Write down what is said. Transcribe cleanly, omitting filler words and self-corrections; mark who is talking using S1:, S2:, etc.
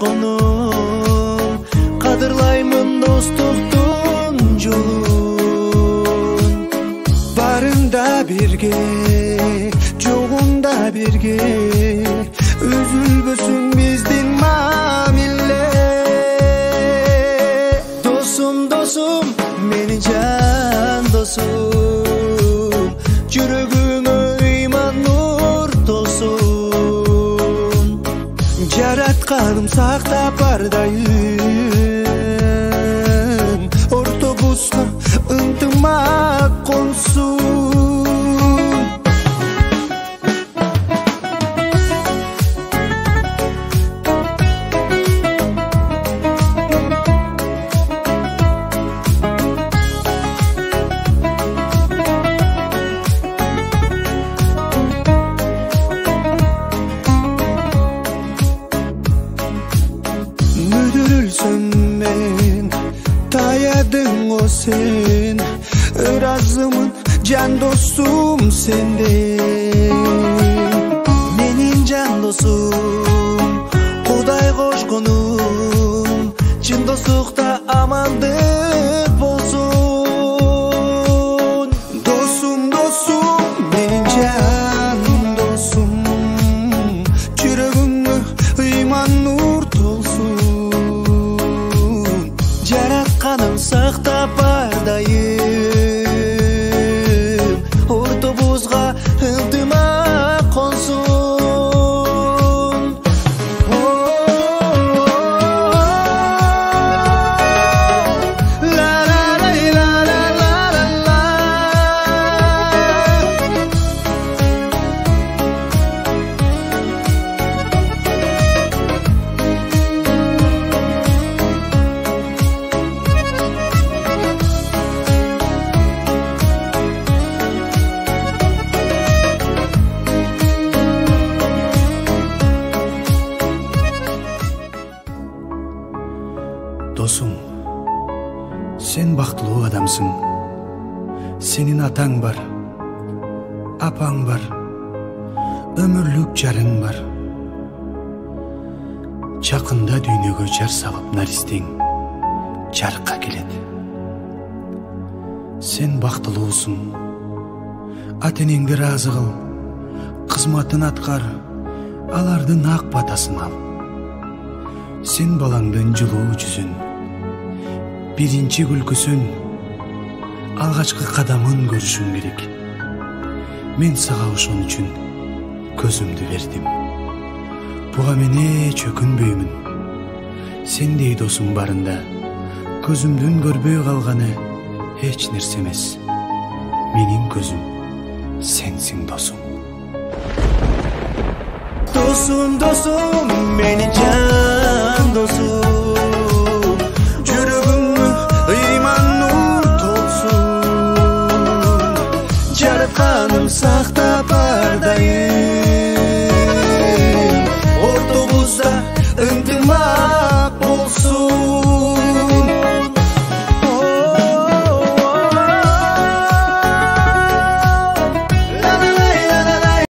S1: кошконум, кадырлаймын достуктун жолун. Барында бирге, жогунда бирге, үзүлбөсүн биздин мамиле. Досум, досум, менин жан досум, жүрөгүңө ыйман нур тосун. Жаратканым сактап бардайын, ортобусна ынтымак консун. Müdürülsün men, tayadın o sen, ırazımın can dostum senden. Menin can dostum, Kuday koşkunum, çın dostlukta amandık bolsun. Dostum, dostum, menin can dostum, çürüğünü ıyman nur tolsun. Жаратканым сактап бардайым, ортобузга ынтымак консун. Ла ла ла ла ла ла ла. Досум, сен бактылуу адамсың. Сенин атаң бар, апаң бар, өмүрлүк жарың бар. Жакында дүйнөгө жар салып наристең жарыкка келет. Сен бактылуусуң. Ата-энеңди ыраазы кыл, кызматын аткар, алардын ак батасын ал. Сен балаңдын жылуу жүзүн, биринчи күлкүсүн, алгачкы кадамын көрүшүң керек. Мен сага ошон үчүн көзүмдү бердим. Буга мен эч өкүнбөймүн. Сендей досум барында көзүмдүн көрбөй калганы эч нерсе эмес. Менин көзүм сенсиң досум. Досум, досум, менин жан досум, жүрөгүңө ыйман нур толсун. Жаратканым сакта